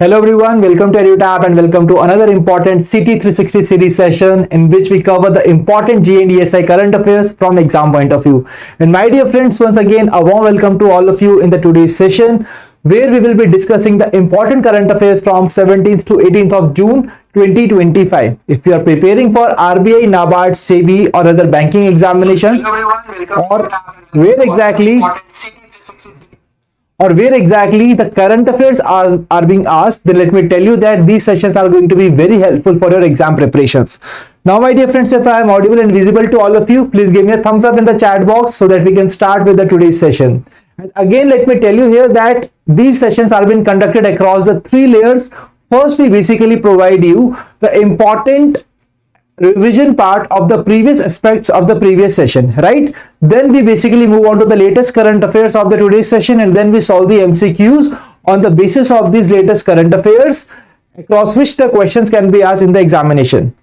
Hello everyone, welcome to EduTap and welcome to another important CT 360 series session in which we cover the important G and ESI current affairs from exam point of view. And my dear friends, once again a warm welcome to all of you in the today's session where we will be discussing the important current affairs from 17th to 18th of June 2025. If you are preparing for RBI, NABARD, SEBI or other banking examinations, or where exactly the current affairs are being asked, then let me tell you that these sessions are going to be very helpful for your exam preparations. Now my dear friends, if I am audible and visible to all of you, please give me a thumbs up in the chat box so that we can start with the today's session. And again, let me tell you here that these sessions are being conducted across the three layers. First, we basically provide you the important revision part of the previous aspects of the previous session, right? Then we basically move on to the latest current affairs of the today's session, and then we solve the MCQs on the basis of these latest current affairs across which the questions can be asked in the examination.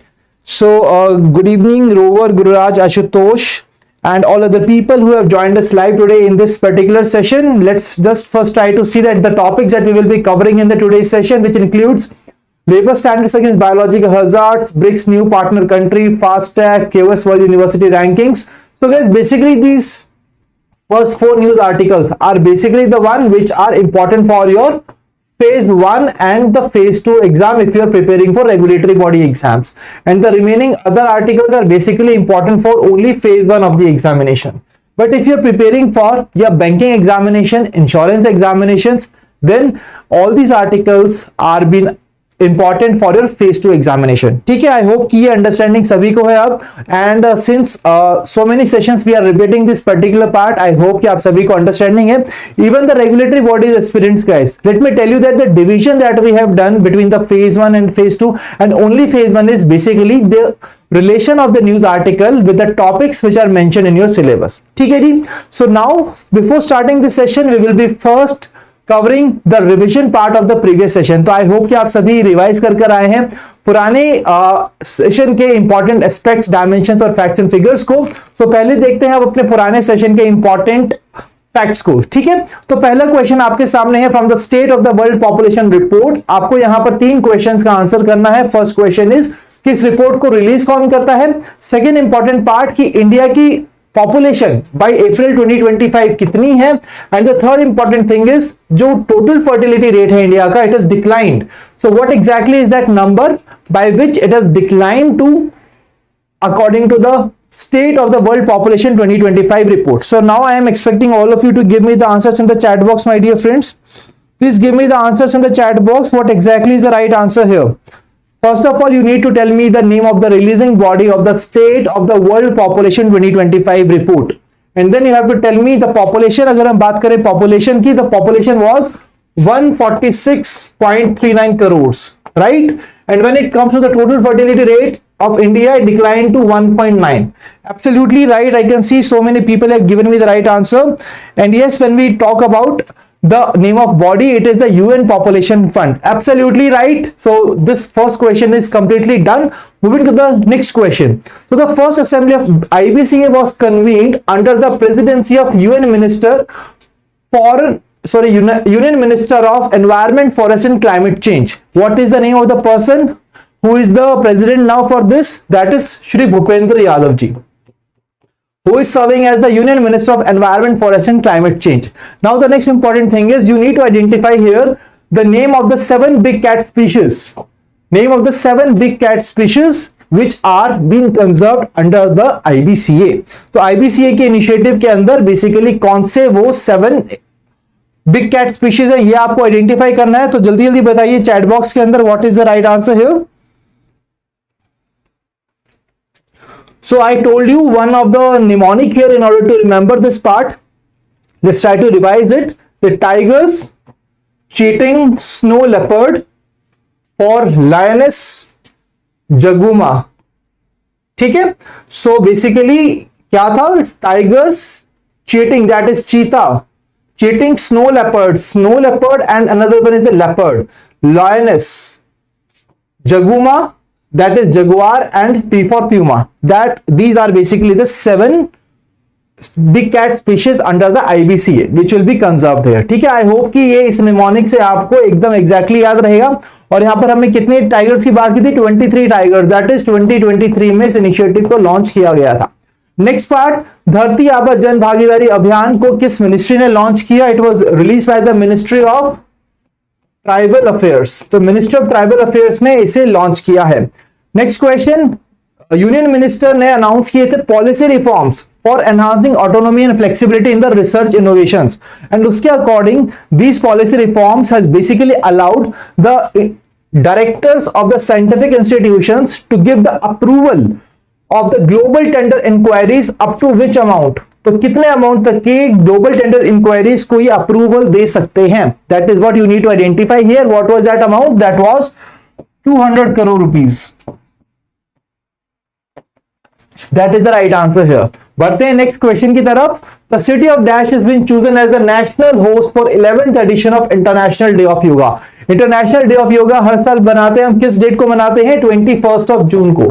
So good evening Rover, Gururaj, Ashutosh and all other people who have joined us live today in this particular session. Let's just first try to see that the topics that we will be covering in the today's session, which includes labor standards against biological hazards, BRICS new partner country, FASTag, QS World University rankings. So guys, basically these first four news articles are basically the one which are important for your phase 1 and the phase 2 exam if you are preparing for regulatory body exams, and the remaining other articles are basically important for only phase 1 of the examination. But if you are preparing for your banking examination, insurance examinations, then all these articles are being important for your phase 2 examination. ठीक है, I hope कि ये understanding सभी को है अब, and since so many sessions we are repeating this particular part, I hope कि आप सभी को understanding है. Even the regulatory bodies aspirants guys, let me tell you that the division that we have done between the phase 1 and phase 2 and only phase 1 is basically the relation of the news article with the topics which are mentioned in your syllabus. ठीक है जी. So now before starting this session we will be first covering the revision part of the previous session. तो I hope कि आप सभी revise कर आए हैं पुराने सेशन के इंपॉर्टेंट एस्पेक्ट्स, डायमेंशंस और फैक्ट्स एंड फिगर्स को. सो पहले देखते हैं आप अपने पुराने सेशन के इंपॉर्टेंट फैक्ट्स को. ठीक है, तो पहला क्वेश्चन आपके सामने है from the state of the world population report. आपको यहां पर 3 क्वेश्चंस का आंसर करना है. फर्स्ट क्वेश्चन इज किस रिपोर्ट को रिलीज कौन करता है. सेकेंड इंपॉर्टेंट पार्ट कि इंडिया की पॉपुलेशन बाय अप्रैल 2025 कितनी है. And the third important thing is जो टोटल फर्टिलिटी रेट है इंडिया का, it is declined. So what exactly is that number by which it has declined to according to the state of the world population 2025 report. So now I am expecting all of you to give me the answers in the chat box, my dear friends. Please give me the answers in the chat box. What exactly is the right answer here? First of all, you need to tell me the name of the releasing body of the state of the world population 2025 report, and then you have to tell me the population. अगर हम बात करें population की, the population was 146.39 crores, right? And when it comes to the total fertility rate of India, it declined to 1.9. Absolutely right. I can see so many people have given me the right answer. And yes, when we talk about the name of body, it is the UN Population Fund. Absolutely right. So this first question is completely done. Moving to the next question. So the first assembly of IBCA was convened under the presidency of Union Minister of Environment, Forest and Climate Change. What is the name of the person who is the president now for this? That is Shri Bhupendra Yadav ji, who is serving as the Union Minister of Environment, Forest and Climate Change. Now the next important thing is you need to identify here the name of the 7 big cat species. Name of the 7 big cat species which are being conserved under the IBCA. तो IBCA के initiative के अंदर basically कौन से वो 7 big cat species है, ये आपको आइडेंटिफाई करना है. तो जल्दी जल्दी बताइए चैट बॉक्स के अंदर what is the right answer here. So I told you one of the mnemonic here in order to remember this part. Let's try to revise it. The tigers, cheating, snow leopard, or lioness, jaguma. ठीक है. So basically क्या था? Tigers, cheating, that is cheetah. Cheating, snow leopard, and another one is the leopard. Lioness, jaguma, that is jaguar, and P for puma. That these are basically the 7 big cat species under the IBCA which will be conserved here. ठीक है, I hope कि ये इस mnemonic से आपको एकदम exactly याद रहेगा। और यहाँ पर हमने कितने टाइगर्स की बात की थी, 23 टाइगर्स, दैट इज 2023 में इस इनिशिएटिव को लॉन्च किया गया था। नेक्स्ट पार्ट, धरती आबा जन भागीदारी अभियान को किस मिनिस्ट्री ने लॉन्च किया? It was released by the ministry of tribal affairs. तो मिनिस्ट्री ऑफ ट्राइबल अफेयर्स ने इसे लॉन्च किया है। नेक्स्ट क्वेश्चन, यूनियन मिनिस्टर ने अनाउंस किए थे policy reforms for enhancing autonomy and flexibility in the research innovations, and उसके according these policy reforms has basically allowed the directors of the scientific institutions to give the approval of the global tender inquiries up to which amount? तो कितने amount तक के global tender inquiries को ये approval दे सकते हैं? That is what you need to identify here. What was that amount? That was 200 crore rupees. That is the right answer here. बढ़ते हैं नेक्स्ट क्वेश्चन की तरफ। The city of dash has been chosen as the national host for 11th edition of International Day of Yoga। International Day of Yoga हर साल बनाते हैं हम, किस डेट को मनाते हैं? 21st of June को,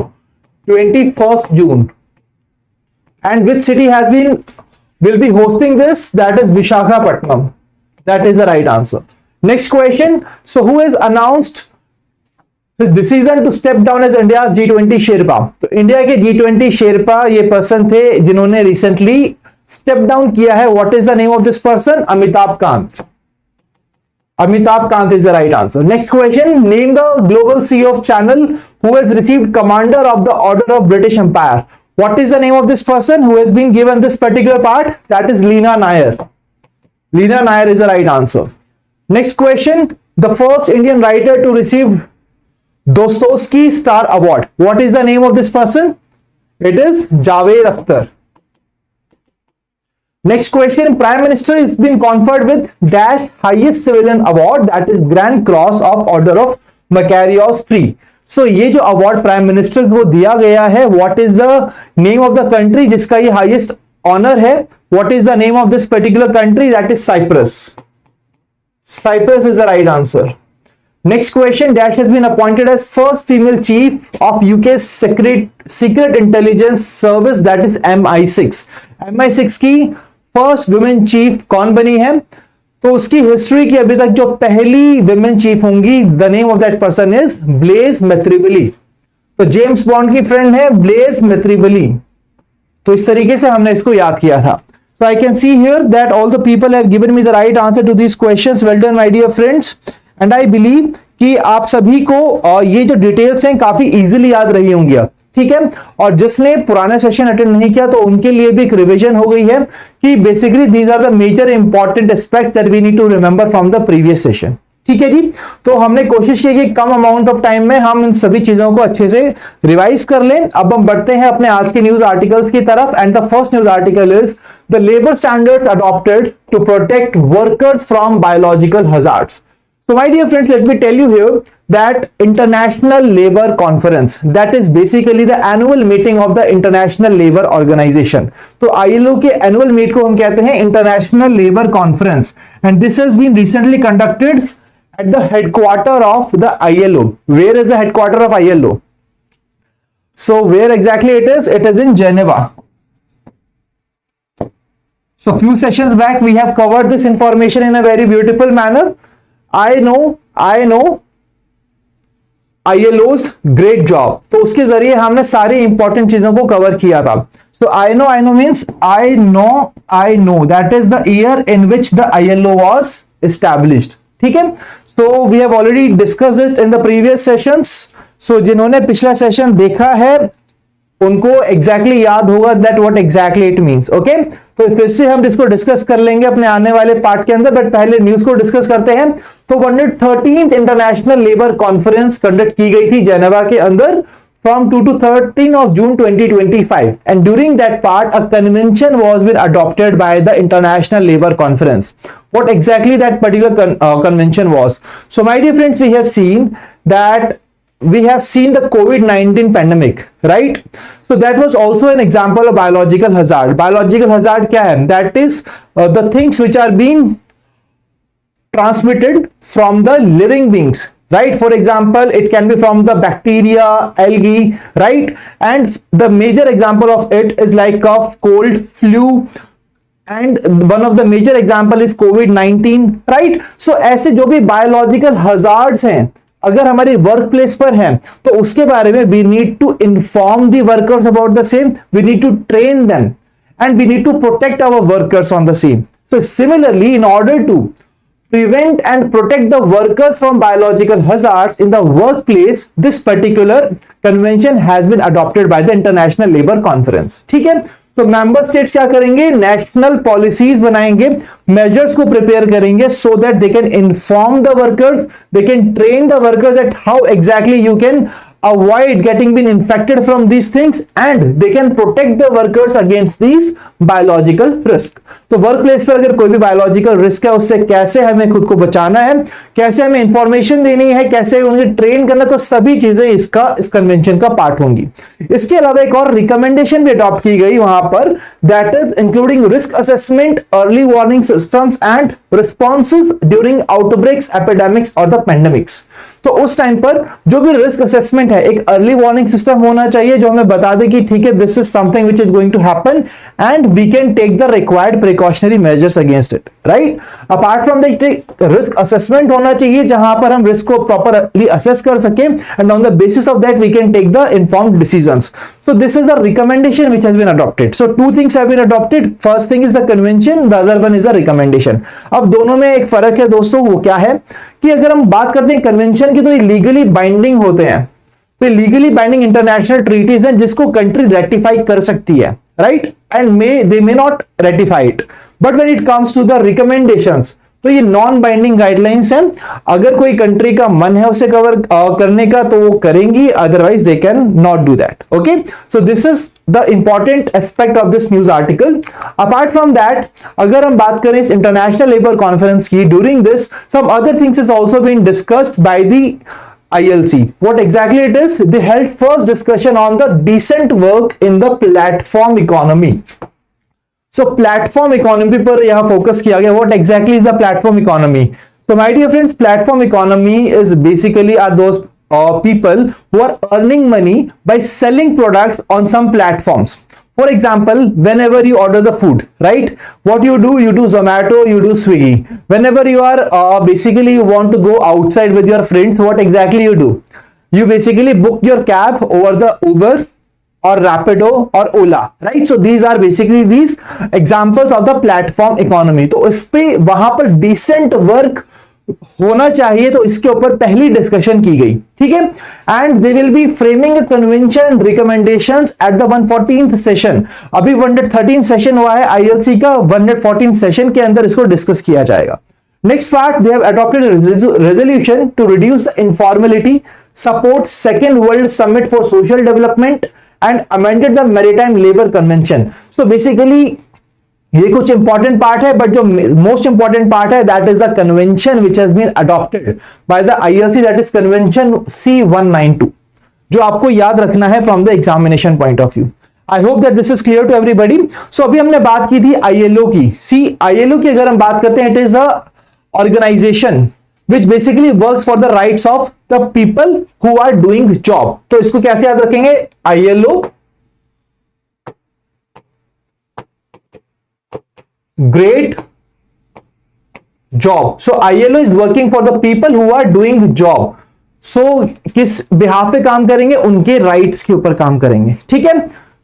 21st June। And which city will be hosting this? That is Visakhapatnam. That is the right answer. Next question. So who has announced his decision to step down as India's G20 Sherpa? तो India के G20 Sherpa ये person थे जिन्होंने recently step down किया है। What is the name of this person? Amitabh Kant. Amitabh Kant is the right answer. Next question. Name the global CEO of Channel who has received Commander of the Order of British Empire. What is the name of this person who has been given this particular part? That is Leena Nair. Leena Nair is the right answer. Next question. The first Indian writer to receive Dostoevsky Star Award. What is the name of this person? It is Javed Akhtar. Next question. Prime Minister is been conferred with dash highest civilian award, that is Grand Cross of Order of Macarius Tree. So ये जो award prime minister को दिया गया है, what is the name of the country जिसका ये highest honour है? What is the name of this particular country? That is Cyprus. Cyprus is the right answer. Next question, dash has been appointed as first female chief of UK secret intelligence service, that is MI6। MI6 की first women chief कौन बनी है? तो उसकी history की अभी तक जो पहली विमेन चीफ होंगी, the name of that person is Blaise Metreweli. तो जेम्स बॉन्ड की फ्रेंड है ब्लेज मैथ्रीवली। तो इस तरीके से हमने इसको याद किया था। So I can see here that all the people have given me the right answer to these questions. Well done my dear friends, and I believe कि आप सभी को ये जो डिटेल्स हैं काफी इजीली याद रही होंगी। ठीक है, और जिसने पुराना सेशन अटेंड नहीं किया तो उनके लिए भी एक रिवीजन हो गई है कि basically these are the major important aspects that we need to remember from the previous session. ठीक है जी, तो हमने कोशिश की कि कम अमाउंट ऑफ टाइम में हम इन सभी चीजों को अच्छे से रिवाइज कर लें। अब हम बढ़ते हैं अपने आज के न्यूज आर्टिकल्स की तरफ, and the first news article is the labour standards adopted to protect workers from biological hazards. So my dear friends, let me tell you here that International Labour Conference, that is basically the annual meeting of the International Labour Organization. तो ILO के annual meet को हम कहते हैं International Labour Conference, and this has been recently conducted at the headquarter of the ILO. Where is the headquarter of ILO? So where exactly it is? It is in Geneva. So few sessions back we have covered this information in a very beautiful manner. I know ILO's great job. तो उसके जरिए हमने सारी important चीजों को cover किया था। So I know means I know that is the year in which the ILO was established. ठीक है, so we have already discussed it in the previous sessions. So जिन्होंने पिछला सेशन देखा है उनको एग्जैक्टली याद होगा that what exactly it means. Okay, तो फिर से हम इसको डिस्कस कर लेंगे अपने आने वाले पार्ट के अंदर, बट पहले न्यूज को डिस्कस करते हैं। तो 113th international labour conference conduct की गई थी जेनेवा के अंदर from 2 to 13 of June 2025, and during that part a convention was been adopted by the International Labour Conference. What exactly that particular convention was? So my dear friends, we have seen the COVID-19 pandemic, right? So that was also an example of biological hazard. Biological hazard क्या है? That is the things which are being transmitted from the living beings right? For example, it can be from the bacteria, algae, right? And the major example of it is like cough, cold, flu, and one of the major example is COVID-19, right? So ऐसे जो भी biological hazards हैं, अगर हमारी work place पर हैं, तो उसके बारे में we need to inform the workers about the same, we need to train them, and we need to protect our workers on the same. So similarly, in order to prevent and protect the workers from biological hazards in the workplace, this particular convention has been adopted by the International Labour Conference. ठीक है, तो member states क्या करेंगे, national policies बनाएंगे, measures को prepare करेंगे, so that they can inform the workers, they can train the workers at how exactly you can avoid getting been infected from these things, and they can protect the workers against these biological risk. तो work place पर अगर कोई भी biological risk है, उससे कैसे हमें खुद को बचाना है, कैसे हमें इंफॉर्मेशन देनी है, कैसे उन्हें ट्रेन करना, तो सभी चीजें इस कन्वेंशन का पार्ट होंगी. इसके अलावा एक और रिकमेंडेशन भी अडॉप्ट की गई वहां पर, that is including risk assessment, early warning systems and responses during outbreaks, epidemics और द पेंडेमिक्स. तो उस टाइम पर जो भी रिस्क असेसमेंट है, एक अर्ली वार्निंग सिस्टम होना चाहिए जो हमें बता दे कि ठीक है, this is something which is going to happen and we can take the required precautionary measures against it, right? Apart from the risk assessment होना चाहिए जहां पर हम रिस्क को प्रॉपरली असेस कर सके, and on the basis of that we can take the informed decisions. So this is the recommendation which has been adopted. So two things have been adopted. First thing is the convention, the other one is the recommendation. अब दोनों में एक फर्क है दोस्तों, वो क्या है कि अगर हम बात करते हैं कन्वेंशन की, तो ये लीगली बाइंडिंग होते हैं. तो लीगली बाइंडिंग इंटरनेशनल ट्रीटीज हैं जिसको कंट्री रेटिफाई कर सकती है, right? And they may not ratify it, but when it comes to the recommendations, तो ये नॉन बाइंडिंग गाइडलाइंस हैं. अगर कोई कंट्री का मन है उसे कवर करने का तो वो करेंगी, otherwise they can not do that. Okay, so this is the important aspect of this news article. Apart from that, अगर हम बात करें इस इंटरनेशनल लेबर कॉन्फ्रेंस की, during this some other things is also been discussed by the ILC. What exactly it is? They held first discussion on the decent work in the platform economy. So platform economy पर यहाँ focus किया गया. What exactly is the platform economy? So my dear friends, platform economy is basically are those people who are earning money by selling products on some platforms. For example, whenever you order the food, right? What you do Zomato, you do Swiggy. Whenever you are basically you want to go outside with your friends, what exactly you do? You basically book your cab over the Uber or Rapido or Ola, right? So these are basically these examples of the platform economy. तो इस पे वहां पर decent work होना चाहिए, तो इसके ऊपर पहली डिस्कशन की गई, ठीक है? And they will be framing a convention recommendations at the 114th session. अभी 113 सेशन हुआ है आईएलसी का, 114 सेशन के अंदर इसको डिस्कस किया जाएगा. Next part, they have adopted resolution to reduce the informality, support second world summit for social development and amended the maritime labour convention. So basically ये कुछ इंपॉर्टेंट पार्ट है, बट जो मोस्ट इंपॉर्टेंट पार्ट है, that is the convention which has been adopted by the ILC, that is convention C192, जो आपको याद रखना है from the examination point of view. I hope that this is clear to everybody. So अभी हमने बात की थी आईएलओ की. सी आईएलओ की अगर हम बात करते हैं, it is a organisation which basically works for the rights of the people who are doing job. तो इसको कैसे याद रखेंगे? ILO great job. So ILO is working for the people who are doing job. So किस behalf पे काम करेंगे? उनके राइट्स के ऊपर काम करेंगे, ठीक है?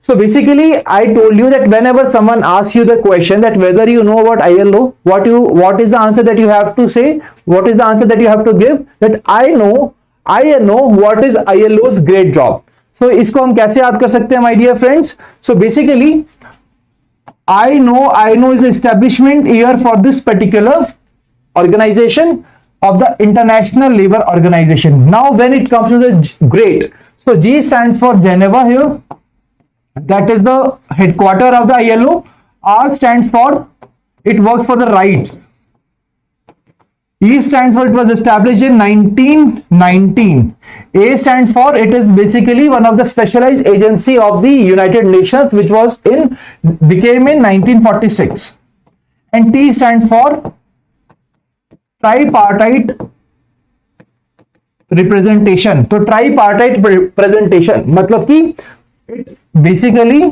So basically, I told you that whenever someone asks you the question that whether you know about ILO, what is the answer that you have to say? What is the answer that you have to give? That I know what is ILO's great job. So इसको हम कैसे याद कर सकते हैं, my dear friends? So basically, I know is the establishment year for this particular organization of the International Labour Organization. Now, when it comes to the great, so G stands for Geneva here. That is the headquarter of the ILO. R stands for it works for the rights. E stands for it was established in 1919. A stands for it is basically one of the specialized agency of the United Nations, which became in 1946. And T stands for tripartite representation. तो tripartite presentation मतलब कि it basically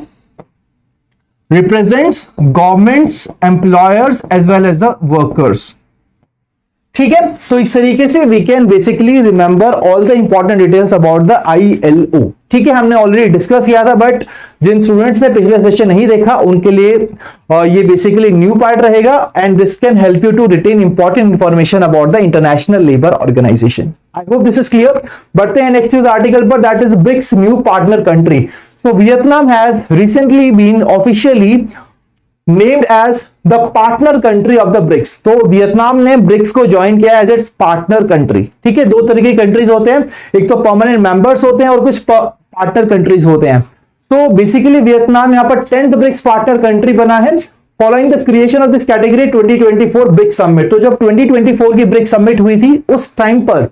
represents governments, employers as well as the workers. ठीक है, तो इस तरीके से we can basically remember all the important details about the ILO। ठीक है, हमने ऑलरेडी डिस्कस किया था, बट जिन स्टूडेंट्स ने पिछले सेशन नहीं देखा उनके लिए ये बेसिकली न्यू पार्ट रहेगा, and this can help you to retain important information about the international labour organisation. I hope this is clear. बढ़ते हैं नेक्स्ट न्यूज आर्टिकल पर, that is BRICS new partner country. So Vietnam has recently been officially named as the partner country of the BRICS। तो Vietnam ने BRICS को join किया as its partner country. ठीक है, दो तरह के कंट्रीज होते हैं, एक तो परमानेंट मेंबर्स होते हैं और कुछ पार्टनर कंट्रीज होते हैं। तो बेसिकली वियतनाम यहां पर 10th ब्रिक्स पार्टनर कंट्री बना है following the creation of this category 2024 BRICS summit. तो जब 2024 की ब्रिक्स समिट हुई थी उस टाइम पर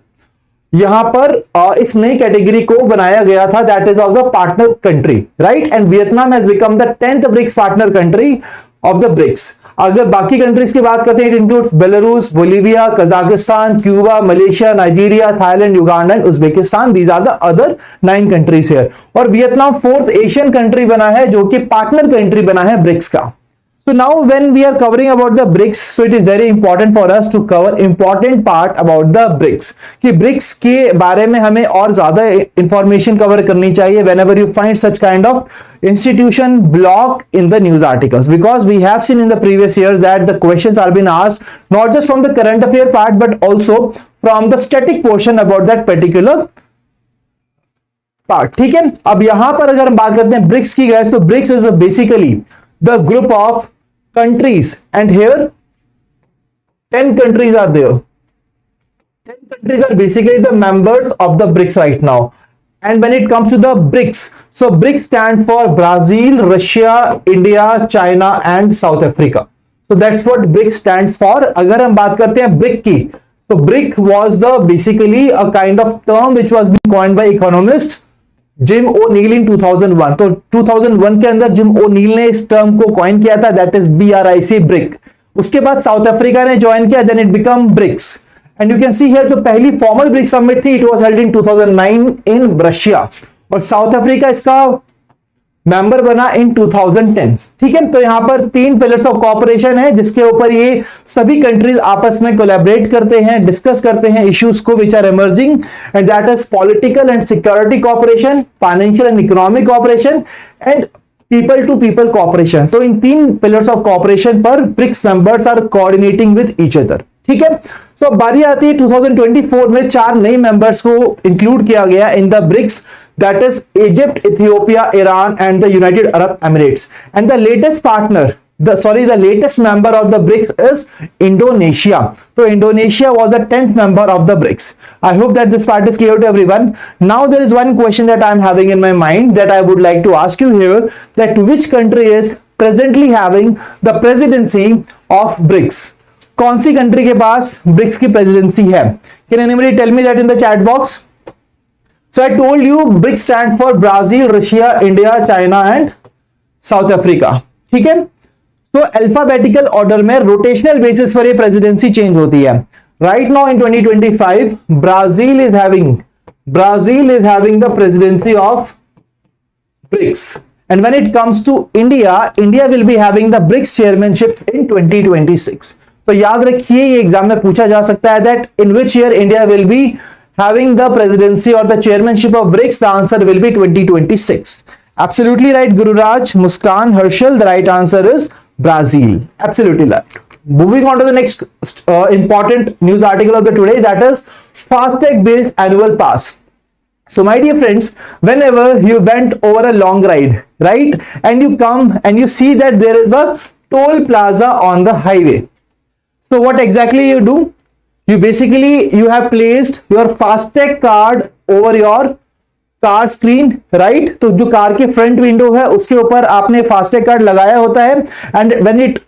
यहां पर इस नई कैटेगरी को बनाया गया था, that is of the partner country, right. And Vietnam has become the 10th BRICS partner country of the BRICS. अगर बाकी कंट्रीज की बात करते हैं, it includes Belarus, Bolivia, Kazakhstan, Cuba, Malaysia, Nigeria, Thailand, Uganda and Uzbekistan. These are the other 9 countries here. और Vietnam 4th Asian country बना है जो कि पार्टनर कंट्री बना है ब्रिक्स का। So now when we are covering about the BRICS, so it is very important for us to cover important part about the BRICS कि BRICS के बारे में हमें और ज्यादा इंफॉर्मेशन कवर करनी चाहिए whenever you find such kind of institution block in the news articles, because we have seen in the previous years that the questions are being asked not just from the current affair part but also from the static portion about that particular part। ठीक है, अब यहां पर अगर हम बात करते हैं BRICS की guys, तो BRICS is basically the group of countries, and here 10 countries are there. 10 countries are basically the members of the BRICS right now. And when it comes to the BRICS, so BRICS stands for Brazil, Russia, India, China and South Africa. So that's what BRICS stands for। अगर हम बात करते हैं BRIC की, तो BRIC was the basically a kind of term which was being coined by economist Jim O'Neill in 2001। तो 2001 के अंदर जिम ओ नील ने इस टर्म को कॉइन किया था, दैट इज BRIC, ब्रिक। उसके बाद साउथ अफ्रीका ने ज्वाइन किया, then it become BRICS. And you can see here जो पहली फॉर्मल ब्रिक समिट थी, it was held in 2009 in Russia, और साउथ अफ्रीका इसका मेंबर बना इन 2010। ठीक है, तो यहां पर 3 पिलर्स ऑफ कोऑपरेशन है जिसके ऊपर ये सभी कंट्रीज आपस में कोलैबोरेट करते हैं, डिस्कस करते हैं इश्यूज को which are emerging, and that is political and security cooperation, financial and economic cooperation and people to people cooperation. तो इन 3 पिलर्स ऑफ कोऑपरेशन पर BRICS members are coordinating with each other. ठीक है, तो बारी आती है 2024 में 4 नए मेंबर्स को इंक्लूड किया गया in the BRICS, that is Egypt, Ethiopia, Iran and the United Arab Emirates. And the latest partner, the latest member of the BRICS is Indonesia. So Indonesia was the 10th member of the BRICS. I hope that this part is clear to everyone. Now there is one question that I am having in my mind that I would like to ask you here, that which country is presently having the presidency of BRICS? कौन सी country के पास BRICS की presidency है? Can anybody tell me that in the chat box? So I told you BRICS stands for Brazil, Russia, India, China and South Africa. ठीक है, तो alphabetical order में rotational basis पर ये प्रेसिडेंसी चेंज होती है। Right now in 2025 Brazil is having the presidency of BRICS, and when it comes to India will be having the BRICS chairmanship in 2026। तो याद रखिए, ये एग्जाम में पूछा जा सकता है that in which year India will be having the presidency और the chairmanship of BRICS. The answer will be 2026। Absolutely right, Gururaj, Muskan, Harshal. The right answer is Brazil. Absolutely right. Moving on to the next important news article of the today, that is FASTag based annual pass. So my dear friends, whenever you went over a long ride, right, and you come and you see that there is a toll plaza on the highway, so what exactly you do? You have placed your FASTag card over your car screen, right. तो जो car के front window है उसके ऊपर आपने FASTag card लगाया होता है, and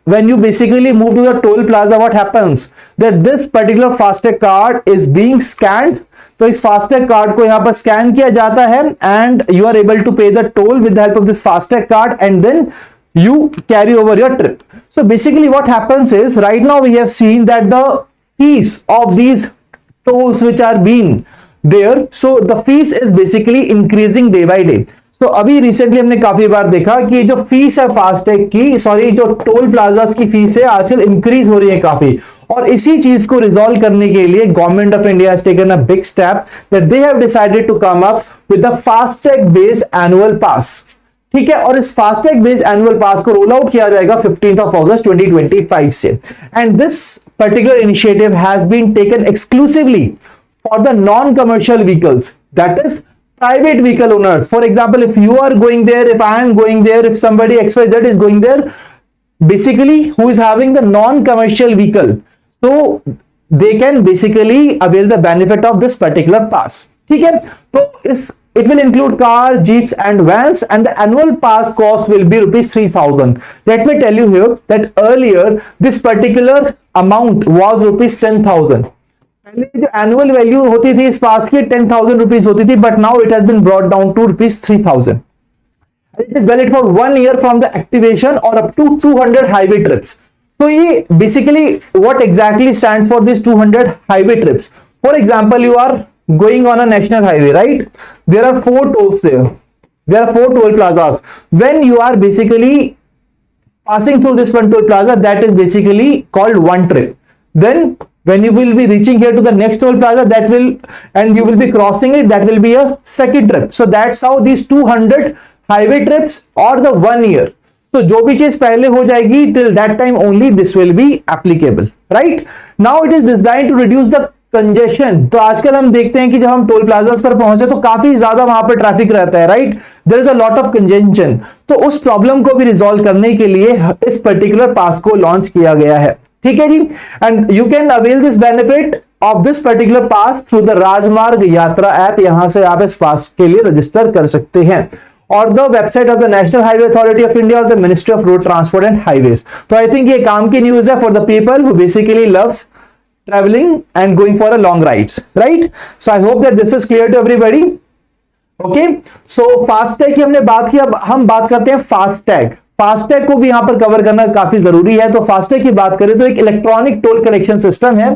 when you basically move to the toll plaza, what happens that this particular FASTag card is being scanned. तो इस फास्टैग कार्ड को यहां पर स्कैन किया जाता है and you are able to pay the toll with the help of this FASTag card, and then you carry over your trip. So basically what happens is, right now we have seen that the fees of these tolls which are being there, so the fees is basically increasing day by day. तो अभी recently हमने काफी बार देखा कि जो fees है FASTag की, sorry जो टोल प्लाजास की फीस है आजकल इंक्रीज हो रही है काफी, और इसी चीज को रिजॉल्व करने के लिए government of India has taken a big step that they have decided to come up with the FASTag based annual pass. ठीक है, और इस फास्टैग बेस्ड एनुअल पास को रोल आउट किया जाएगा 15 ऑफ अगस्त 2025 से, and this particular initiative has been taken exclusively for the non-commercial vehicles, that is private vehicle owners. For example, if you are going there, if I am going there, if somebody XYZ is going there, basically who is having the non-commercial vehicle, so they can basically avail the benefit of this particular pass. ठीक है, तो it will include car, jeeps and vans, and the annual pass cost will be rupees 3,000. Let me tell you here that earlier this particular amount was rupees 10,000. पहले जो annual value होती थी इस पास की 10,000 rupees होती थी, but now it has been brought down to rupees 3,000. It is valid for 1 year from the activation or up to 200 highway trips. तो ये basically what exactly stands for this 200 highway trips. For example, you are going on a national highway, right? There are 4 tolls there. There are 4 toll plazas. When you are basically passing through this one toll plaza, that is basically called one trip. Then when you will be reaching here to the next toll plaza, that will, and you will be crossing it, that will be a second trip. So that's how these 200 highway trips or the 1 year. So जो भी चीज पहले हो जाएगी till that time only this will be applicable, right? Now it is designed to reduce the congestion. तो आजकल हम देखते हैं कि जब हम टोल प्लाजास पर पहुंचे तो काफी ज्यादा वहां पर ट्रैफिक रहता है, right? There is a lot of congestion. तो उस प्रॉब्लम को भी रिजॉल्व करने के लिए इस पर्टिकुलर पास को लॉन्च किया गया है. ठीक है जी, and you can avail this benefit of this particular pass through the Rajmarg Yatra app. यहां से आप इस पास के लिए रजिस्टर कर सकते हैं, और the website of the national highway authority of India और the ministry of road transport and highways. तो आई थिंक ये काम की न्यूज है for the people who basically loves traveling and going for a long rides, right? So I hope that this is clear to everybody. Okay, so FASTag की हमने बात की, अब हम बात करते हैं फास्टैग. फास्टैग को भी यहां पर कवर करना काफी जरूरी है. तो फास्टैग की बात करें तो एक इलेक्ट्रॉनिक टोल कलेक्शन सिस्टम है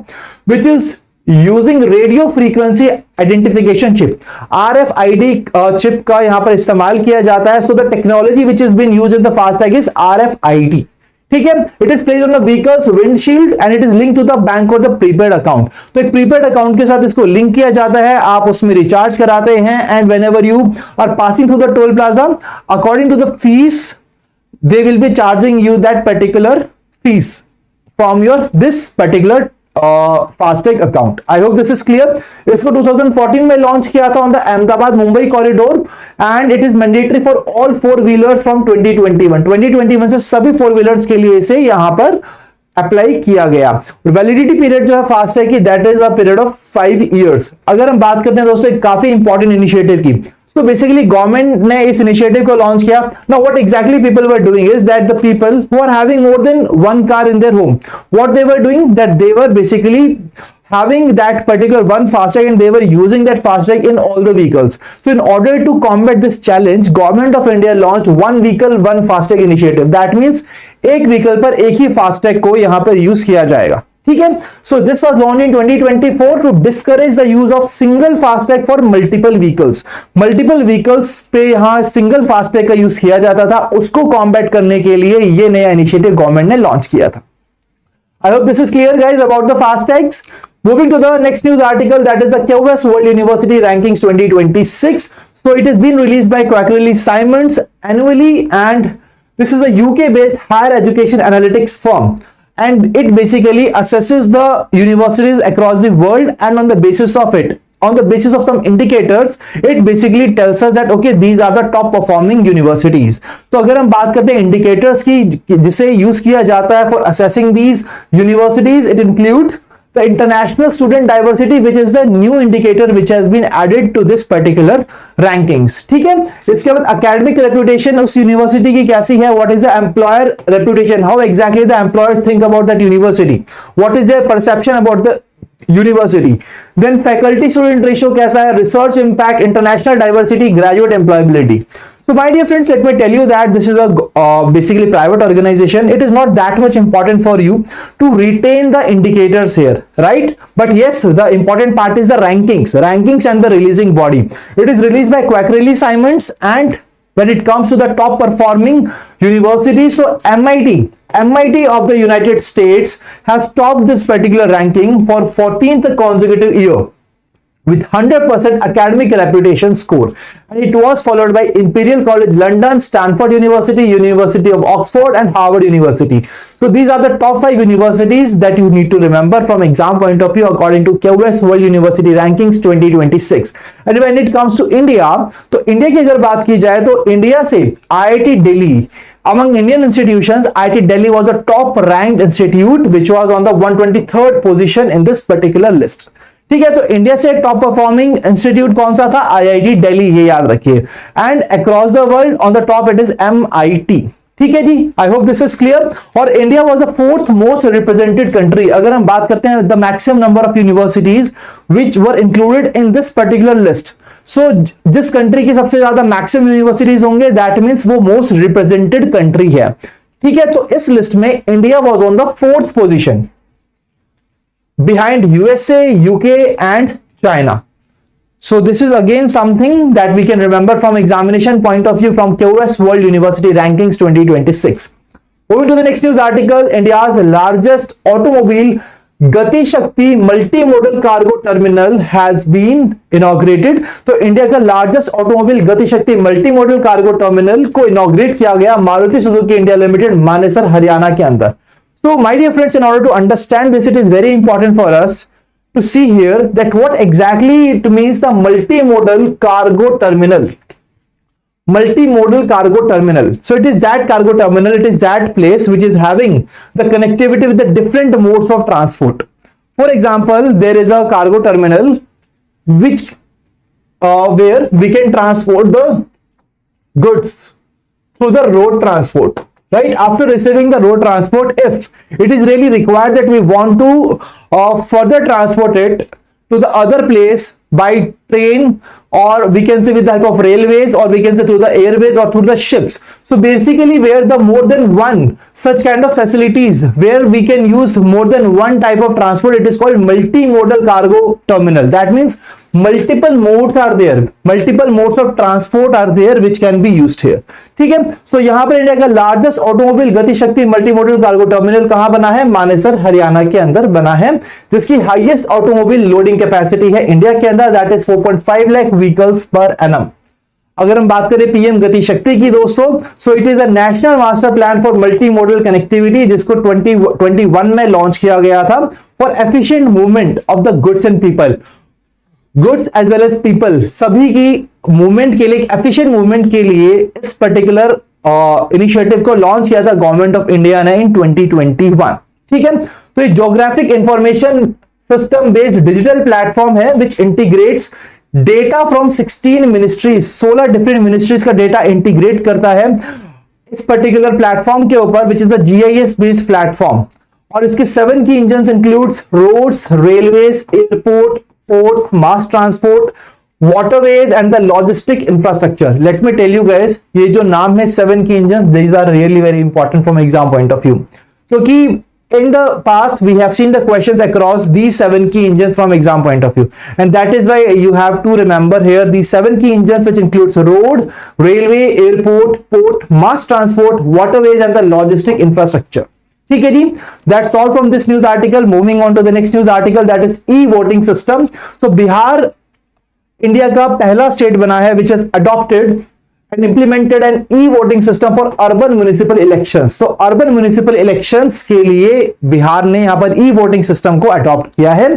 which is using radio frequency identification chip, RFID chip का यहां पर इस्तेमाल किया जाता है. So the technology which is been used in the FASTag is RFID. ठीक है, it is placed on the vehicles windshield and it is link to the bank or the prepaid account. तो एक प्रीपेड अकाउंट के साथ इसको link किया जाता है, आप उसमें रिचार्ज कराते हैं, and whenever you are passing through the toll plaza, according to the fees they will be charging you that particular fees from your this particular FASTag account. I hope this is clear. इसको 2014 में launch किया था on the Ahmedabad Mumbai corridor, and it is mandatory for all 4 wheelers from 2021 से सभी 4 wheelers के लिए इसे यहां पर अप्लाई किया गया. वैलिडिटी पीरियड जो है फास्टैग की, that is a period of 5 years. अगर हम बात करते हैं दोस्तों एक काफी इंपॉर्टेंट इनिशिएटिव की, तो बेसिकली गवर्नमेंट ने इस इनिशिएटिव को लॉन्च किया. Now what exactly people were doing is that the people who are having more than 1 car in their home, what they were doing, that they were basically having that particular one FASTag and they were using that FASTag in all the vehicles. So in order to combat this challenge, government of India launched one vehicle one FASTag initiative. That means एक vehicle पर एक ही FASTag को यहां पर use किया जाएगा. ठीक है, so this was launch in 2024 to discourage the use of single FASTag for multiple vehicles. Multiple vehicles पे यहां सिंगल फास्टैग का यूज किया जाता था, उसको कॉम्बैट करने के लिए ये नया इनिशिएटिव गवर्नमेंट ने लॉन्च किया था. आई hope this is clear guys about the फास्टैग्स. Moving to the next news article, that is the QS World University Rankings 2026. So it has been released by Cooperative Simons annually, and this is a UK-based higher education analytics firm. And it basically assesses the universities across the world, and on the basis of it, on the basis of some indicators, it basically tells us that okay, these are the top performing universities. तो अगर हम बात करते हैं indicators की जिसे use किया जाता है for assessing these universities, it includes the international student diversity, which is the new indicator which has been added to this particular rankings. ठीक है, इसके बाद academic reputation उस university की कैसी है, what is the employer reputation, how exactly the employers think about that university, what is their perception about the university, then faculty student ratio कैसा है, research impact, international diversity, graduate employability. So my dear friends, let me tell you that this is a basically private organization. It is not that much important for you to retain the indicators here, right? But yes, the important part is the rankings and the releasing body. It is released by Quackrelli-Simons, and when it comes to the top performing universities, so MIT of the United States has topped this particular ranking for 14th consecutive year with 100% academic reputation score, and it was followed by Imperial College London, Stanford University, University of Oxford, and Harvard University. So these are the top 5 universities that you need to remember from exam point of view according to QS World University Rankings 2026. And when it comes to India, तो India की अगर बात की जाए तो India से IIT Delhi, among Indian institutions, IIT Delhi was the top ranked institute which was on the 123rd position in this particular list. ठीक है, तो इंडिया से टॉप परफॉर्मिंग इंस्टीट्यूट कौन सा था? आईआईटी दिल्ली, ये याद रखिए। And across the world on the top it is MIT। ठीक है जी, I hope this is clear. और India was the 4th most represented country. अगर हम बात करते हैं the maximum number of universities which were included in this particular list, so जिस कंट्री की सबसे ज्यादा मैक्सिमम यूनिवर्सिटीज होंगे दैट मीन्स वो मोस्ट रिप्रेजेंटेड कंट्री है। ठीक है, तो इस लिस्ट में India was on the 4th position behind USA, UK and China. So this is again something that we can remember from examination point of view from QS World University Rankings 2026. Moving to the next news article, India's largest automobile Gati Shakti multimodal cargo terminal has been inaugurated. तो India का largest automobile गति शक्ति multimodal cargo terminal को inaugurate किया गया Maruti Suzuki India limited Manesar Haryana के अंदर। So my dear friends, in order to understand this, it is very important for us to see here that what exactly it means the multimodal cargo terminal. Multimodal cargo terminal. So it is that cargo terminal, it is that place which is having the connectivity with the different modes of transport. For example, there is a cargo terminal which where we can transport the goods through the road transport. Right, after receiving the road transport, if it is really required that we want to further transport it to the other place by train, or we can say with the help of railways, or we can say through the airways or through the ships. So basically where the more than one such kind of facilities where we can use more than one type of transport, it is called multimodal cargo terminal. That means multiple modes are there, multiple modes of transport are there which can be used here. ठीक है, so यहाँ पर India का largest automobile गति शक्ति multimodal cargo terminal कहाँ बना है? मानेसर हरियाणा के अंदर बना है, जिसकी हाईएस्ट ऑटोमोबाइल लोडिंग कैपेसिटी है इंडिया के अंदर, that is 4.5 lakh vehicles per annum. अगर हम बात करें पीएम गति शक्ति की दोस्तों, so it is a national master plan for multi model connectivity जिसको 2021 में लॉन्च किया गया था for efficient movement of the goods and people, goods as well as people, सभी की मूवमेंट के लिए, एफिशिएंट मूवमेंट के लिए इस पर्टिकुलर इनिशिएटिव को लॉन्च किया था गवर्नमेंट ऑफ इंडिया ने इन 2021। ठीक है, तो ये geographic information system based digital platform है which integrates data from 16 ministries, 16 different ministries का डेटा इंटीग्रेट करता है इस पर्टिकुलर प्लेटफॉर्म के ऊपर which is the GIS based platform. और इसके 7 की engine includes roads, railways, airport, ports, mass transport, waterways and the logistic infrastructure. Let me tell you guys, ये जो नाम है 7 की engine, these are really very important from exam point of view, क्योंकि in the past we have seen the questions across these 7 key engines from exam point of view, and that is why you have to remember here these 7 key engines which includes road, railway, airport, port, mass transport, waterways and the logistic infrastructure. ठीक है जी, that's all from this news article. Moving on to the next news article that is e voting system. तो Bihar India का पहला state बना है which is adopted and implemented an e voting system for urban municipal elections. तो urban municipal elections के लिए बिहार ने यहां पर ई वोटिंग सिस्टम को अडॉप्ट किया है,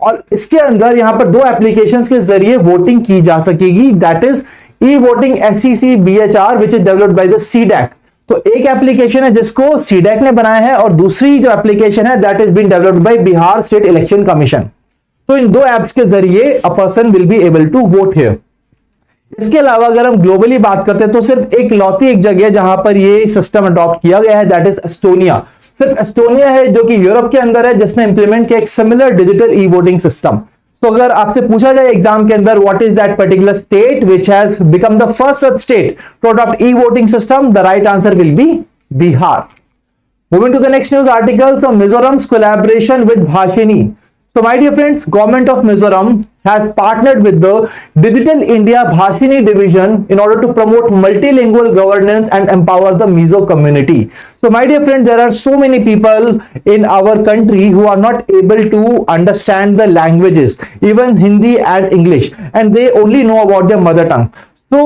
और इसके अंदर यहां पर 2 एप्लीकेशंस के जरिए वोटिंग की जा सकेगी, that is e voting SEC BHR which is developed by the CDAC। तो एक एप्लीकेशन है जिसको CDAC ने बनाया है, और दूसरी जो एप्लीकेशन है that is been developed by Bihar state election commission. तो इन 2 एप्स के जरिए a person will be able to vote here. इसके अलावा अगर हम ग्लोबली बात करते हैं तो सिर्फ एक लौती एक जगह जहां पर ये सिस्टम अडॉप्ट किया गया है दैट इज एस्टोनिया। सिर्फ एस्टोनिया है जो कि यूरोप के अंदर है जिसने इंप्लीमेंट किया एक similar digital e voting system. तो अगर आपसे पूछा जाए एग्जाम के अंदर what is that particular state which has become the first such state to adopt e voting system, the right answer will be Bihar. Moving to the next news article, so Mizoram's collaboration with Bhashini. So my dear friends, government of Mizoram has partnered with the Digital India Bhashini division in order to promote multilingual governance and empower the Mizo community. So my dear friends, there are so many people in our country who are not able to understand the languages, even Hindi and English, and they only know about their mother tongue. So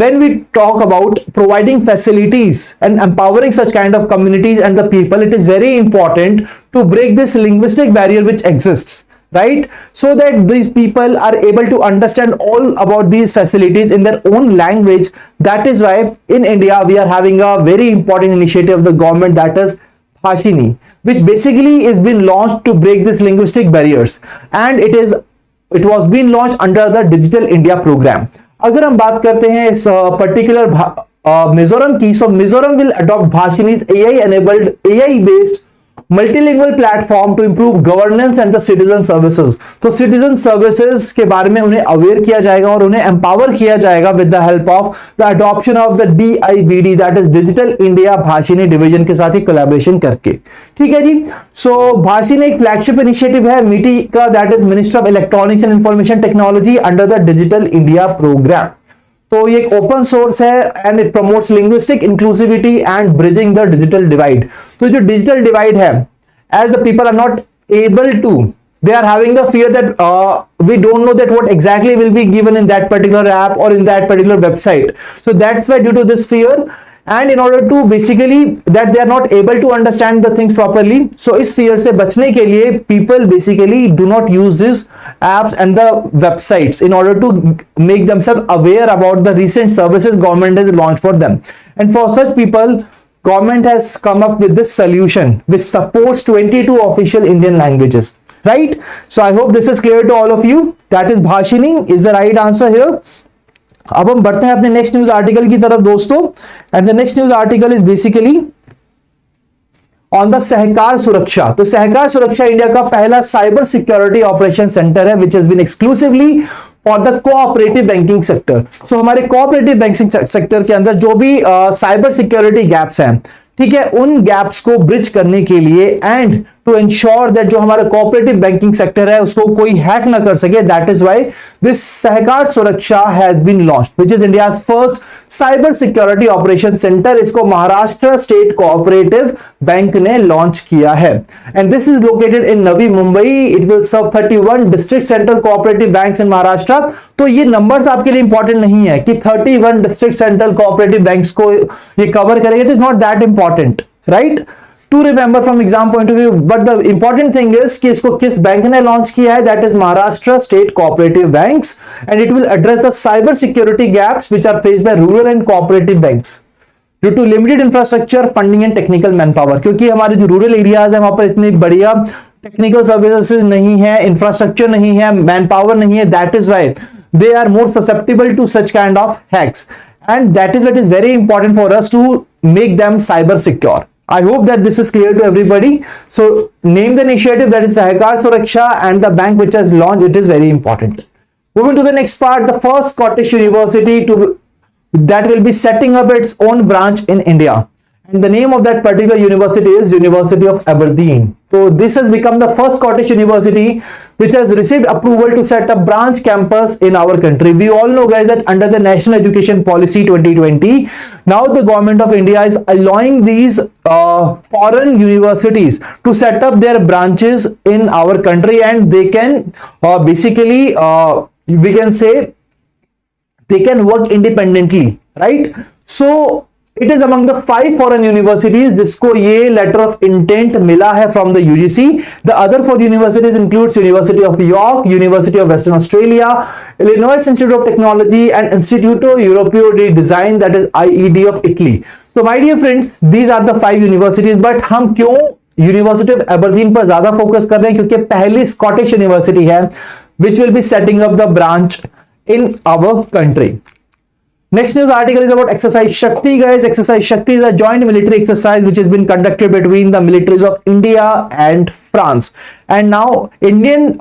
when we talk about providing facilities and empowering such kind of communities and the people, it is very important to break this linguistic barrier which exists, right? So that these people are able to understand all about these facilities in their own language. That is why in India we are having a very important initiative of the government, that is Bhashini, which basically is being launched to break these linguistic barriers, and it was being launched under the Digital India program. अगर हम बात करते हैं इस particular Mizoram की, so Mizoram will adopt Bhashini's AI enabled AI based multilingual platform to improve governance and the citizen services. तो citizen services के बारे में उन्हें अवेयर किया जाएगा और उन्हें एम्पावर किया जाएगा with the help of the adoption of the DIBD, that is digital India Bhashini division के साथ ही कोलैबोरेशन करके. ठीक है जी. सो भाषिनी एक फ्लैगशिप इनिशिएटिव है मिटी का, that is ministry of electronics and information technology under the digital India programme. तो ये एक ओपन सोर्स है and it promotes linguistic inclusivity and bridging the digital divide. तो जो डिजिटल डिवाइड है, as the people are not able to, they are having the fear that we don't know that what exactly will be given in that particular app or in that particular website. So that's why due to this fear and in order to basically that they are not able to understand the things properly, so इस fear से बचने के लिए people basically do not use these apps and the websites in order to make themselves aware about the recent services government has launched for them. And for such people, government has come up with this solution which supports 22 official Indian languages. Right? So I hope this is clear to all of you. That is Bhashini is the right answer here. अब हम बढ़ते हैं अपने next news article की तरफ दोस्तों, and the next news article is basically on the Sahkar Suraksha. तो सहकार सुरक्षा इंडिया का पहला साइबर सिक्योरिटी ऑपरेशन सेंटर है which has been exclusively for the cooperative banking sector. So हमारे कोऑपरेटिव बैंकिंग सेक्टर के अंदर जो भी साइबर सिक्योरिटी गैप्स हैं, ठीक है, उन गैप्स को ब्रिज करने के लिए एंड टू एंश्योर दैट जो हमारा कोऑपरेटिव बैंकिंग सेक्टर है उसको कोई हैक ना कर सके, that is why this Sahkar Suraksha has been launched which is India's first cyber security operation centre. इसको महाराष्ट्र स्टेट कोऑपरेटिव बैंक ने लॉन्च किया है and this is located in Navi Mumbai. It will serve 31 district central cooperative banks in Maharashtra. तो ये numbers आपके लिए important नहीं है कि 31 डिस्ट्रिक्ट सेंट्रल कोऑपरेटिव बैंक्स को ये कवर करेगा. It is not that important, right, to remember from exam point of view, but the important thing is कि इसको किस बैंक ने लॉन्च किया है, that is Maharashtra State Cooperative Banks, and it will address the cyber security gaps which are faced by rural and cooperative banks due to limited infrastructure, funding and technical manpower. क्योंकि हमारे जो rural areas है वहां पर इतनी बढ़िया technical services नहीं है, इंफ्रास्ट्रक्चर नहीं है, मैन पावर नहीं है, that is why they are more susceptible to such kind of hacks, and that is what is very important for us to make them cyber secure. I hope that this is clear to everybody. So name the initiative, that is Sahakar Suraksha, and the bank which has launched it is very important. Moving to the next part, the first Scottish university that will be setting up its own branch in India. And the name of that particular university is University of Aberdeen. So this has become the first Scottish university which has received approval to set up branch campus in our country. We all know guys that under the National Education Policy 2020, now the government of India is allowing these foreign universities to set up their branches in our country, and they can basically we can say they can work independently, right? So it is among the 5 foreign universities जिसको ये letter of intent मिला है from the UGC. The other 4 universities includes University of York, University of Western Australia, Illinois Institute of Technology and Instituto Europeo di Design, that is IED of Italy. So my dear friends, these are the 5 universities. But हम क्यों University of Aberdeen पर ज्यादा focus कर रहे हैं? क्योंकि पहली Scottish university है which will be setting up the branch in our country. Next news article is about exercise Shakti, guys. Exercise Shakti is a joint military exercise which has been conducted between the militaries of India and France. And now Indian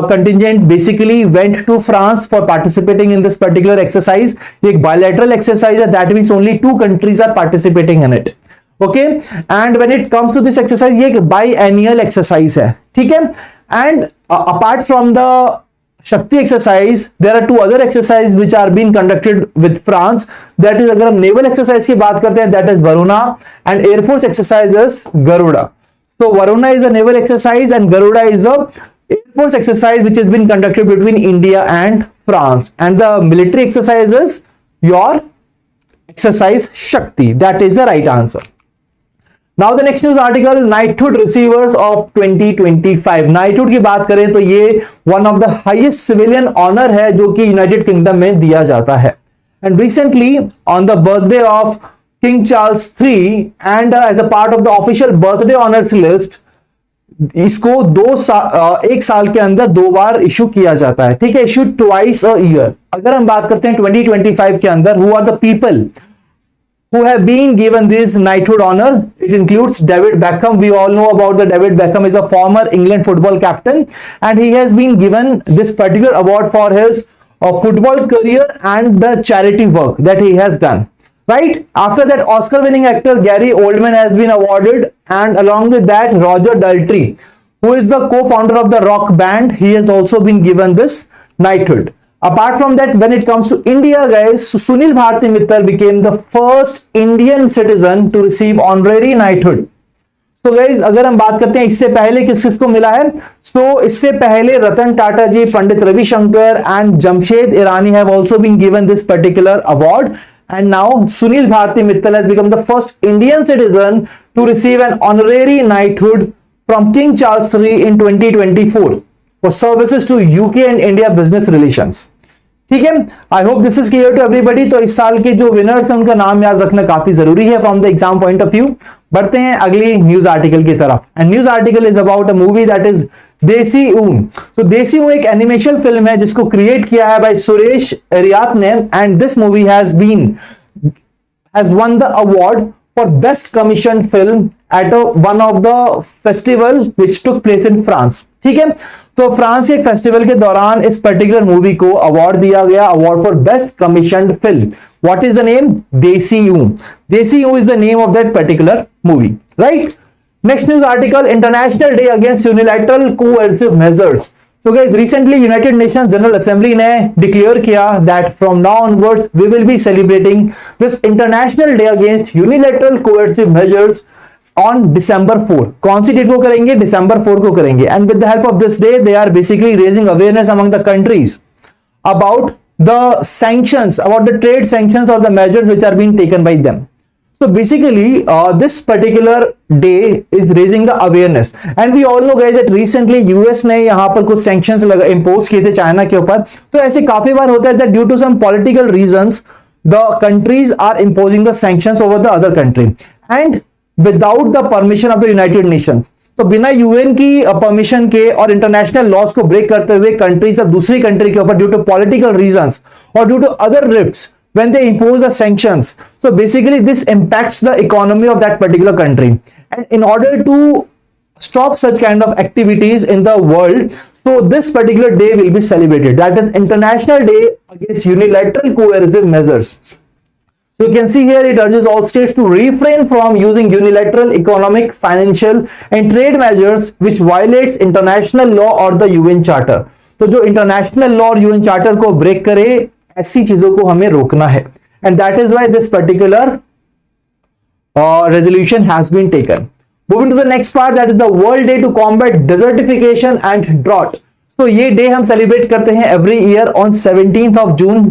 contingent basically went to France for participating in this particular exercise. एक bilateral exercise है, that means only 2 countries are participating in it. Okay, and when it comes to this exercise, ये एक biennial exercise है, ठीक है. And apart from the Shakti exercise, there are 2 other exercises which are being conducted with France. That is, अगर हम naval exercise की बात करते हैं, that is Varuna, and Air Force exercise is Garuda. So Varuna is a naval exercise and Garuda is a Air Force exercise which has been conducted between India and France. And the military exercise is your exercise Shakti. That is the right answer. Now the next news article, Knighthood receivers of 2025. Knighthood की बात करें तो ये one of the highest civilian honor है जो कि United kingdom में दिया जाता है. And recently on the birthday of King Charles III and as a part of the official birthday honors list, इसको 1 साल के अंदर 2 बार इशू किया जाता है, ठीक है. Issued twice a year. अगर हम बात करते हैं 2025 के अंदर, who are the people who have been given this knighthood honor? It includes David Beckham. We all know about the David Beckham is a former England football captain and he has been given this particular award for his football career and the charity work that he has done. Right? After that, Oscar winning actor Gary Oldman has been awarded, and along with that, Roger Daltrey, who is the co-founder of the rock band, he has also been given this knighthood. Apart from that, when it comes to India, guys, Sunil Bharti Mittal became the first Indian citizen to receive honorary knighthood. So guys, अगर हम बात करते हैं इससे पहले किस किस को मिला है, so इससे पहले रतन टाटा जी, Pandit Ravishankar and Jamshed Irani have also been given this particular award, and now Sunil Bharti Mittal has become the first Indian citizen to receive an honorary knighthood from King Charles III in 2024 for services to UK and India business relations. ठीक है, I hope this is clear to everybody. तो इस साल के जो winners हैं उनका नाम याद रखना काफी जरूरी है from the exam point of view. बढ़ते हैं अगली न्यूज आर्टिकल की तरफ. And news article is about a movie that is देसी ऊन. तो देसी ऊन एक एनिमेशन फिल्म है जिसको क्रिएट किया है बाय सुरेश रियात ने, and this movie has won the award for best commissioned film at one of the festival which took place in France. ठीक है, तो फ्रांस के फेस्टिवल के दौरान इस पर्टिकुलर मूवी को अवार्ड दिया गया, award for best commissioned film. What is the name? Desi Oon. Desi Oon is the name of that particular movie, right. Next news article, international day against unilateral coercive measures. So guys, recently United Nations General Assembly ने declare किया that from now onwards we will be celebrating this international day against unilateral coercive measures on December 4. कौन सी date को करेंगे? December 4 को करेंगे. And with the help of this day, they are basically raising awareness among the countries about the sanctions, about the trade sanctions or the measures which are being taken by them. So basically, this particular day is raising the awareness. And we all know guys that recently US ने यहाँ पर कुछ sanctions impose किए थे China के ऊपर. तो ऐसे काफी बार होता है that due to some political reasons, the countries are imposing the sanctions over the other country. And without the permission of the United nation. तो बिना यूएन की परमिशन के और इंटरनेशनल लॉज को ब्रेक करते हुए कंट्रीज दूसरी कंट्री के ऊपर ड्यू टू पॉलिटिकल रीजंस और due to other rifts when they impose the sanctions, so basically this impacts the economy of that particular country. And in order to stop such kind of activities in the world, so this particular day will be celebrated, that is International Day against Unilateral Coercive Measures. So you can see here it urges all states to refrain from using unilateral economic, financial and trade measures which violates international law or the UN Charter. तो जो international law और UN Charter को break करे, ऐसी चीजों को हमें रोकना है. And that is why this particular resolution has been taken. Moving to the next part, that is the World Day to Combat Desertification and Drought. तो ये डे हम सेलिब्रेट करते हैं every year on 17th of June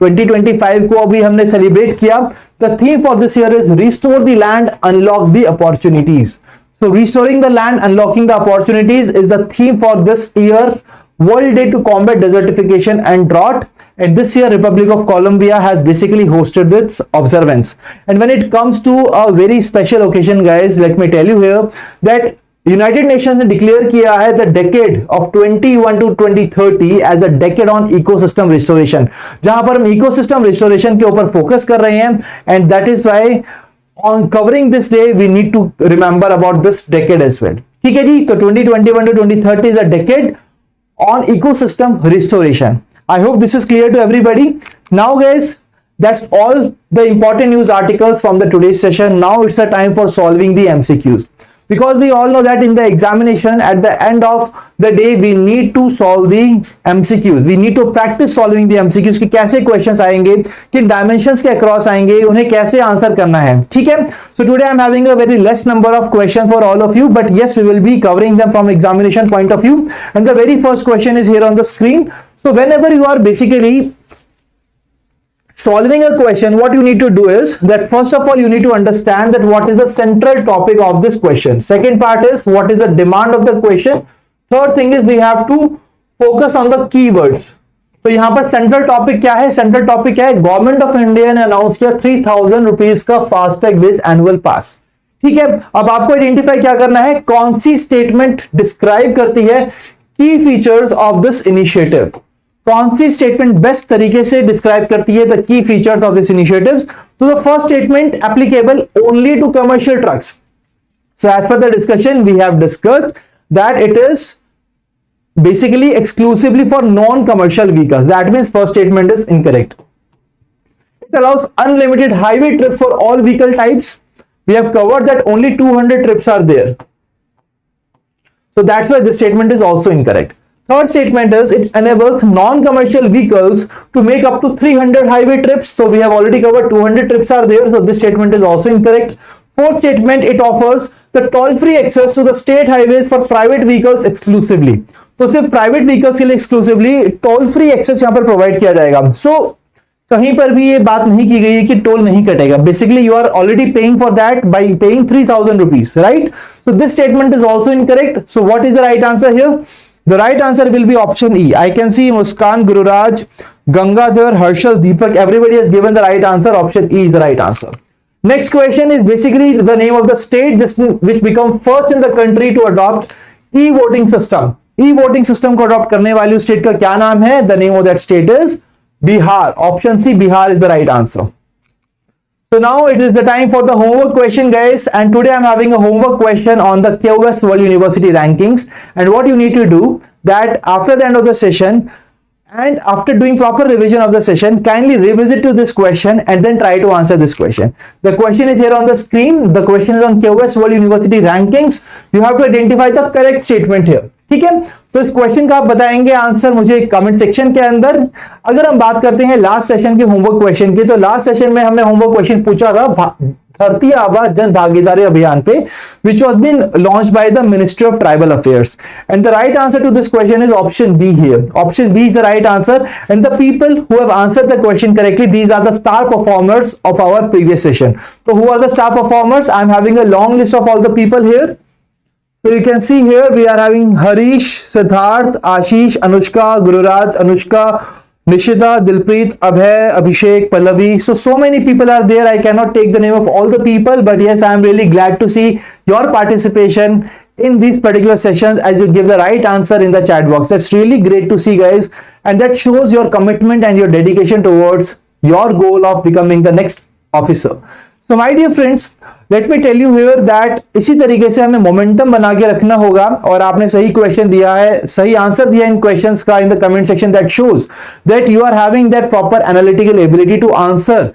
2025 को अभी हमने celebrate किया. The theme for this year is Restore the Land, Unlock the Opportunities. So restoring the land, unlocking the opportunities is the theme for this year's World Day to Combat Desertification and Drought. And this year Republic of Colombia has basically hosted this observance. And when it comes to a very special occasion guys, let me tell you here that United Nations ने declare किया है the decade of 21 to 2030 as a decade on ecosystem restoration, जहां पर हम ecosystem restoration के ऊपर focus कर रहे हैं, and that is why on covering this day we need to remember about this decade as well. ठीक है जी, तो 2021 to 2030 is a decade on ecosystem restoration. I hope this is clear to everybody. Now guys, that's all the important news articles from the today's session. Now it's the time for solving the MCQs, because we all know that in the examination at the end of the day we need to solve the MCQs. We need to practice solving the MCQs कि कैसे questions आएंगे, किन dimensions के across आएंगे, उन्हें कैसे answer करना है। ठीक है, so today I'm having a very less number of questions for all of you, but yes, we will be covering them from examination point of view. And the very first question is here on the screen. So whenever you are basically solving a question, what you need to do is that first of all you need to understand that what is the central topic of this question. Second part is what is the demand of the question. Third thing is we have to focus on the keywords. तो यहाँ पर central topic क्या है? Central topic क्या है? Government of India ने announce किया 3000 rupees का फास्टैग बेस्ड एनुअल पास। ठीक है, अब आपको आइडेंटिफाई क्या करना है, कौन सी स्टेटमेंट डिस्क्राइब करती है की फीचर्स ऑफ दिस इनिशिएटिव, कौन सी स्टेटमेंट बेस्ट तरीके से डिस्क्राइब करती है the key features of this initiatives. So the first statement applicable only to commercial trucks. So as per the discussion we have discussed that it is basically exclusively for non-commercial vehicles. That means first statement is incorrect. It allows unlimited highway trip for all vehicle types. We have covered that only 200 trips are there. So that's why this statement is also incorrect. Third statement is it enables non-commercial vehicles to make up to 300 highway trips. So we have already covered 200 trips are there. So this statement is also incorrect. Fourth statement, it offers the toll-free access to the state highways for private vehicles exclusively. तो सिर्फ private vehicles के लिए exclusively toll free access यहां पर provide किया जाएगा। सो कहीं पर भी ये बात नहीं की गई है कि टोल नहीं कटेगा। Basically you are already paying for that by paying 3000 rupees, right? So this statement is also incorrect. So what is the right answer here? The right answer will be option E. I can see Muskan, Gururaj, Gangadhar, Harshal, Deepak, everybody has given the right answer. Option E is the right answer. Next question is basically the name of the state which become first in the country to adopt e-voting system. E-voting system को adopt करने वाली state का क्या नाम है? The name of that state is Bihar. Option C, Bihar is the right answer. So now it is the time for the homework question, guys, and today I'm having a homework question on the QS World University rankings. And what you need to do that after the end of the session and after doing proper revision of the session, kindly revisit to this question and then try to answer this question. The question is here on the screen. The question is on QS World University rankings. You have to identify the correct statement here. ठीक है, तो इस question का आप बताएंगे answer मुझे comment section के अंदर. अगर हम बात करते हैं लास्ट सेशन के होमवर्क क्वेश्चन की, तो लास्ट सेशन में हमने होमवर्क क्वेश्चन पूछा था धरती आबा जन भागीदारी अभियान पे, which was been launched by the Ministry of Tribal Affairs, and the right answer to this question is option B here. Option B is the right answer, and the people who have answered the question correctly, these are the star performers of our previous session. So who are the star performers? I am having a long list of all the people here. So you can see here we are having Harish, Siddharth, Ashish, Anushka, Gururaj, Anushka, Nishita, Dilpreet, Abhay, Abhishek, Pallavi. So many people are there. I cannot take the name of all the people, but yes, I am really glad to see your participation in these particular sessions as you give the right answer in the chat box. That's really great to see, guys, and that shows your commitment and your dedication towards your goal of becoming the next officer. So my dear friends, let me tell you here that इसी तरीके से हमें momentum बना के रखना होगा, और आपने सही क्वेश्चन दिया है, सही आंसर दिया इन क्वेश्चंस का in the comment section, that shows that you are having that proper analytical ability to answer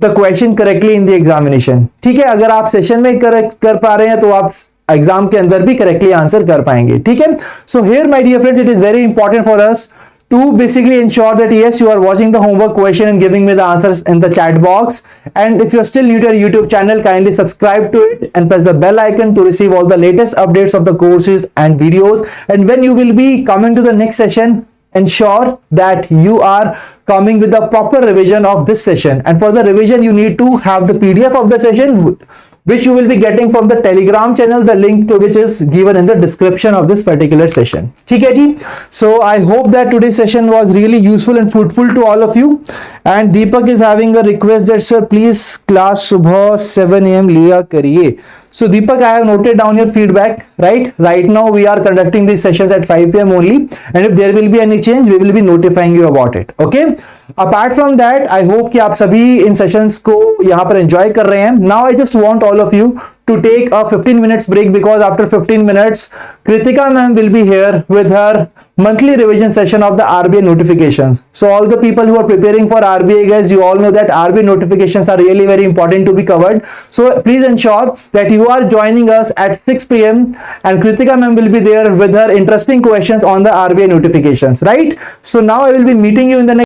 the question correctly in the examination. ठीक है, अगर आप सेशन में कर पा रहे हैं तो आप एग्जाम के अंदर भी करेक्टली आंसर कर पाएंगे. ठीक है, so here my dear friends, it is very important for us to basically ensure that yes, you are watching the homework question and giving me the answers in the chat box. And if you're still new to our YouTube channel, kindly subscribe to it and press the bell icon to receive all the latest updates of the courses and videos. And when you will be coming to the next session, ensure that you are coming with the proper revision of this session. And for the revision, you need to have the PDF of the session, which you will be getting from the Telegram channel, the link to which is given in the description of this particular session. ठीक है जी? So I hope that today's session was really useful and fruitful to all of you. And Deepak is having a request that sir please class सुबह 7 AM लिया करिए. So Deepak, I have noted down your feedback, right? Right now we are conducting these sessions at 5 p.m. only, and if there will be any change, we will be notifying you about it. Okay. Apart from that, I hope कि आप सभी इन sessions को यहाँ पर enjoy कर रहे हैं. Now I just want all of you to take a 15 minutes break, because after 15 minutes, Kritika ma'am will be here with her monthly revision session of the RBI notifications. So all the people who are preparing for RBI, guys, you all know that RBI notifications are really very important to be covered. So please ensure that you are joining us at 6 p.m. and Kritika ma'am will be there with her interesting questions on the RBI notifications, right? So now I will be meeting you in the next